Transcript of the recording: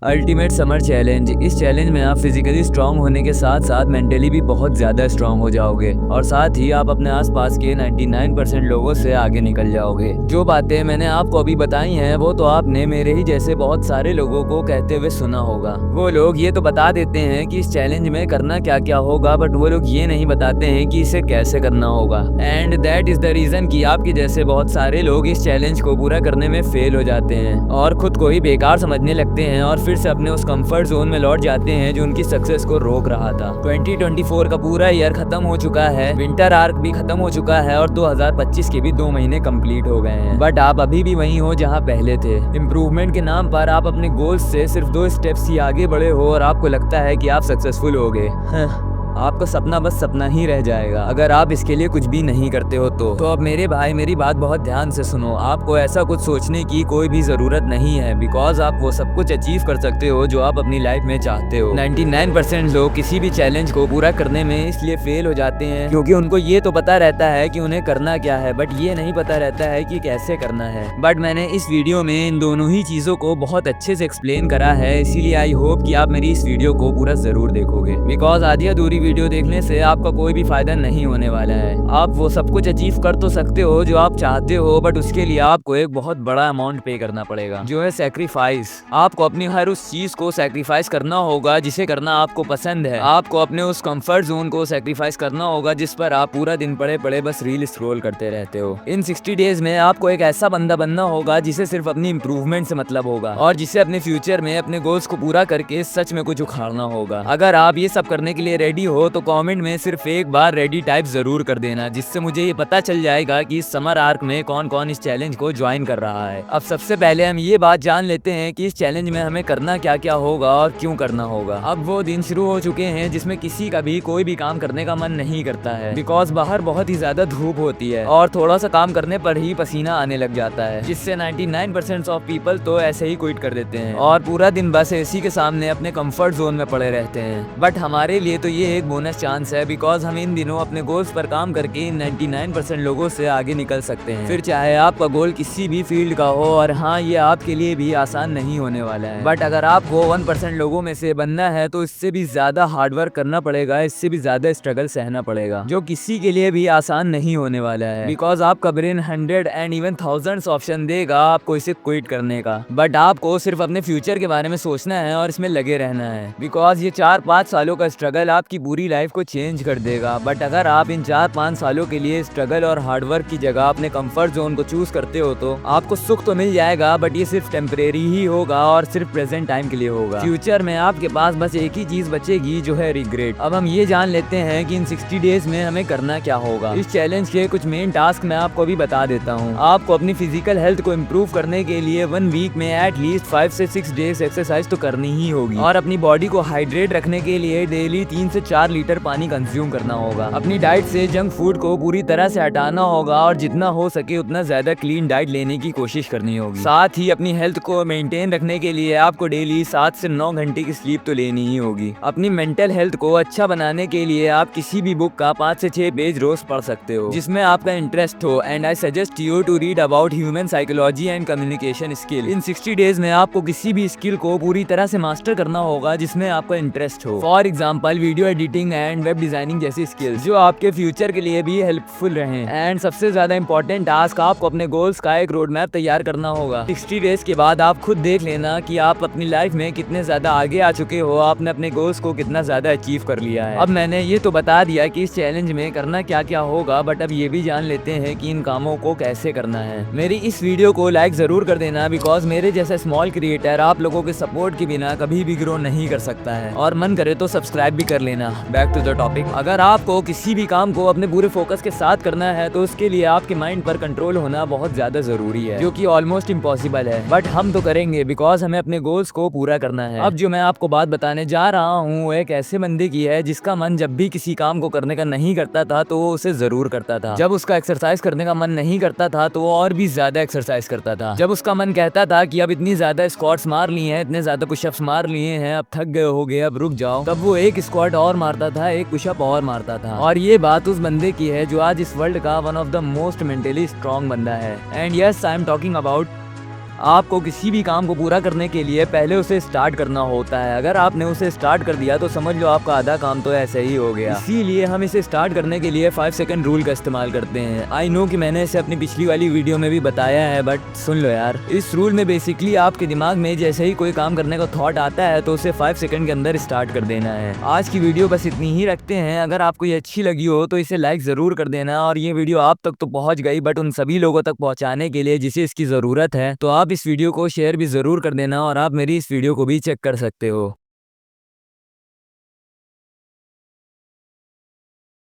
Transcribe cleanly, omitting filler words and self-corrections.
Ultimate summer challenge. इस challenge में आप फिजिकली स्ट्रांग होने के साथ साथ मेंटली भी बहुत ज़्यादा स्ट्रांग हो जाओगे और साथ ही आप अपने आसपास के 99% लोगों से आगे निकल जाओगे। जो बातें मैंने आपको अभी बताई हैं वो तो आपने मेरे ही जैसे बहुत सारे लोगों को कहते हुए सुना होगा। वो लोग ये तो बता देते हैं कि इस चैलेंज में करना क्या क्या होगा, बट वो लोग ये नहीं बताते हैं कि इसे कैसे करना होगा। And that is the reason कि आपके जैसे बहुत सारे लोग इस चैलेंज को पूरा करने में फेल हो जाते हैं और खुद को ही बेकार समझने लगते हैं और फिर से अपने उस कंफर्ट जोन में लौट जाते हैं जो उनकी सक्सेस को रोक रहा था। 2024 का पूरा ईयर खत्म हो चुका है, विंटर आर्क भी खत्म हो चुका है और 2025 के भी 2 महीने कंप्लीट हो गए हैं, बट आप अभी भी वहीं हो जहां पहले थे। इम्प्रूवमेंट के नाम पर आप अपने गोल्स से सिर्फ 2 स्टेप्स ही आगे बढ़े हो और आपको लगता है कि आप सक्सेसफुल हो गए। आपका सपना बस सपना ही रह जाएगा अगर आप इसके लिए कुछ भी नहीं करते हो तो अब मेरे भाई मेरी बात बहुत ध्यान से सुनो। आपको ऐसा कुछ सोचने की कोई भी जरूरत नहीं है, बिकॉज आप वो सब कुछ अचीव कर सकते हो जो आप अपनी लाइफ में चाहते हो। 99% लोग किसी भी चैलेंज को पूरा करने में इसलिए फेल हो जाते हैं क्योंकि उनको ये तो पता रहता है कि उन्हें करना क्या है, बट ये नहीं पता रहता है कि कैसे करना है। बट मैंने इस वीडियो में इन दोनों ही चीजों को बहुत अच्छे से एक्सप्लेन करा है, इसीलिए आई होप कि आप मेरी इस वीडियो को पूरा जरूर देखोगे, बिकॉज आधी अधूरी वीडियो देखने से आपका कोई भी फायदा नहीं होने वाला है। आप वो सब कुछ अचीव कर तो सकते हो जो आप चाहते हो, बट उसके लिए आपको एक बहुत बड़ा अमाउंट पे करना पड़ेगा, जो है सैक्रिफाइस। आपको अपनी हर उस चीज को सैक्रिफाइस करना होगा जिसे करना आपको पसंद है। आपको अपने उस कंफर्ट जोन को सैक्रिफाइस करना होगा जिस पर आप पूरा दिन पड़े पड़े बस रील स्क्रॉल करते रहते हो। इन 60 डेज में आपको एक ऐसा बंदा बनना होगा जिसे सिर्फ अपनी इंप्रूवमेंट से मतलब होगा और जिसे अपने फ्यूचर में अपने गोल्स को पूरा करके सच में कुछ उखाड़ना होगा। अगर आप ये सब करने के लिए रेडी हो तो कमेंट में सिर्फ एक बार रेडी टाइप जरूर कर देना, जिससे मुझे ये पता चल जाएगा कि इस समर आर्क में कौन कौन इस चैलेंज को ज्वाइन कर रहा है। अब सबसे पहले हम ये बात जान लेते हैं कि इस चैलेंज में हमें करना क्या क्या होगा और क्यों करना होगा। अब वो दिन शुरू हो चुके हैं जिसमें किसी का भी कोई भी काम करने का मन नहीं करता है, बिकॉज बाहर बहुत ही ज्यादा धूप होती है और थोड़ा सा काम करने पर ही पसीना आने लग जाता है, जिससे 99% ऑफ पीपल तो ऐसे ही क्विट कर देते हैं और पूरा दिन बस एसी के सामने अपने कंफर्ट जोन में पड़े रहते हैं। बट हमारे लिए तो ये एक बोनस चांस है, बिकॉज हम इन दिनों अपने गोल्स पर काम करके 99% लोगों से आगे निकल सकते हैं, फिर चाहे आपका गोल किसी भी फील्ड का हो। और हाँ, ये आपके लिए भी आसान नहीं होने वाला है, बट अगर आपको 1% लोगों में से बनना है तो इससे भी ज्यादा हार्डवर्क करना पड़ेगा, इससे भी ज्यादा स्ट्रगल सहना पड़ेगा, जो किसी के लिए भी आसान नहीं होने वाला है, बिकॉज आपका brain 100 and even thousands option देगा आपको इसे क्विट करने का। बट आपको सिर्फ अपने फ्यूचर के बारे में सोचना है और इसमें लगे रहना है, बिकॉज ये 4-5 सालों का स्ट्रगल आपकी पूरी लाइफ को चेंज कर देगा। बट अगर आप इन 4-5 सालों के लिए स्ट्रगल और हार्डवर्क की जगह अपने कंफर्ट जोन को चूज करते हो तो आपको सुख तो मिल जाएगा, बट ये सिर्फ टेम्परेरी ही होगा और सिर्फ प्रेजेंट टाइम के लिए होगा। फ्यूचर में आपके पास बस एक ही चीज बचेगी, जो है रिग्रेट। अब हम ये जान लेते हैं कि इन 60 डेज में हमें करना क्या होगा। इस चैलेंज के कुछ मेन टास्क मैं आपको अभी बता देता हूँ। आपको अपनी फिजिकल हेल्थ को इम्प्रूव करने के लिए 1 वीक में एटलीस्ट 5 से 6 डेज एक्सरसाइज तो करनी ही होगी और अपनी बॉडी को हाइड्रेट रखने के लिए डेली 3 से 4 लीटर पानी कंज्यूम करना होगा। अपनी डाइट से जंक फूड को पूरी तरह से हटाना होगा और जितना हो सके उतना ज्यादा क्लीन डाइट लेने की कोशिश करनी होगी। साथ ही अपनी हेल्थ को मेंटेन रखने के लिए आपको डेली 7 से 9 घंटे की स्लीप तो लेनी ही होगी। अपनी मेंटल हेल्थ को अच्छा बनाने के लिए आप किसी भी बुक का 5 से 6 पेज रोज पढ़ सकते हो जिसमें आपका इंटरेस्ट हो, and I suggest you to read about human psychology and communication skill. इन 60 डेज में आपको किसी भी स्किल को पूरी तरह से मास्टर करना होगा जिसमें आपका इंटरेस्ट हो। For example video editing and web designing जैसी स्किल्स जो आपके फ्यूचर के लिए भी हेल्पफुल रहे। एंड सबसे ज्यादा इंपॉर्टेंट टास्क, आपको अपने गोल्स का एक रोड मैप तैयार करना होगा। 60 डेज के बाद आप खुद देख लेना कि आप अपनी लाइफ में कितने ज्यादा आगे आ चुके हो, आपने अपने गोल्स को कितना ज्यादा अचीव कर लिया है। अब मैंने ये तो बता दिया कि इस चैलेंज में करना क्या क्या होगा, बट अब ये भी जान लेते हैं कि इन कामों को कैसे करना है। मेरी इस वीडियो को लाइक जरूर कर देना, बिकॉज मेरे जैसा स्मॉल क्रिएटर आप लोगों के सपोर्ट के बिना कभी भी ग्रो नहीं कर सकता है, और मन करे तो सब्सक्राइब भी कर लेना। Back to the topic. अगर आपको किसी भी काम को अपने पूरे फोकस के साथ करना है तो उसके लिए आपके माइंड पर कंट्रोल होना बहुत ज्यादा जरूरी है, जो कि ऑलमोस्ट इम्पॉसिबल है, बट हम तो करेंगे बिकॉज हमें अपने गोल्स को पूरा करना है। अब जो मैं आपको बात बताने जा रहा हूँ वो एक ऐसे बंदे की है जिसका मन जब भी किसी काम को करने का नहीं करता था तो वो उसे जरूर करता था। जब उसका एक्सरसाइज करने का मन नहीं करता था तो वो और भी ज्यादा एक्सरसाइज करता था। जब उसका मन कहता था कि अब इतनी ज्यादा स्क्वाट्स मार ली हैं, इतने ज्यादा पुशअप्स मार लिए हैं, अब थक गए होगे, अब रुक जाओ, तब वो एक स्क्वाट और मारता था, एक पुशअप और मारता था। और ये बात उस बंदे की है जो आज इस वर्ल्ड का one of the most mentally strong बंदा है। And yes, I am talking about आपको किसी भी काम को पूरा करने के लिए पहले उसे स्टार्ट करना होता है। अगर आपने उसे स्टार्ट कर दिया तो समझ लो आपका आधा काम तो ऐसे ही हो गया। इसीलिए हम इसे स्टार्ट करने के लिए 5 सेकंड रूल का इस्तेमाल करते हैं। आई नो कि मैंने इसे अपनी पिछली वाली वीडियो में भी बताया है, बट सुन लो यार। इस रूल में बेसिकली आपके दिमाग में जैसे ही कोई काम करने का थॉट आता है तो उसे 5 सेकंड के अंदर स्टार्ट कर देना है। आज की वीडियो बस इतनी ही रखते हैं। अगर आपको ये अच्छी लगी हो तो इसे लाइक जरूर कर देना, और ये वीडियो आप तक तो पहुंच गई, बट उन सभी लोगों तक पहुंचाने के लिए जिसे इसकी ज़रूरत है तो आप इस वीडियो को शेयर भी ज़रूर कर देना, और आप मेरी इस वीडियो को भी चेक कर सकते हो।